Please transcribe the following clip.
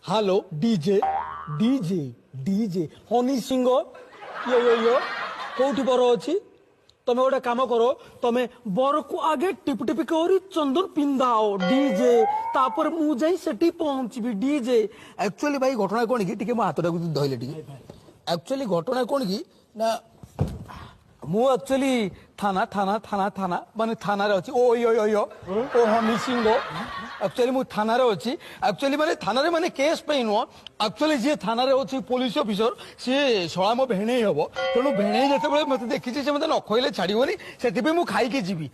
Hello DJ DJ DJ Honey Singh yo yo yo कोठी बर अछि तमे गोटे काम करो तमे बर को आगे टिप टिप करी चंदन पिंधाओ डीजे तापर मु जाई सेठी पहुंचबी डीजे। एक्चुअली भाई घटना कोन की टिके मो हातटा को धइले टिके एक्चुअली घटना कोन की ना मु एक्चुअली थाना थाना थाना थाना माने थाना रे अछि ओ यो यो यो ओ हनी सिंह एक्चुअली मु थाना रे अछि एक्चुअली माने थाना रे माने केस पे नो एक्चुअली जे थाना रे अछि पुलिस ऑफिसर से सोळा मो भेणे हबो तेनु भेणे जते बेले मते देखि से मते न खोइले छाड़ीबोनी सेति पे मु खाई के जीवी।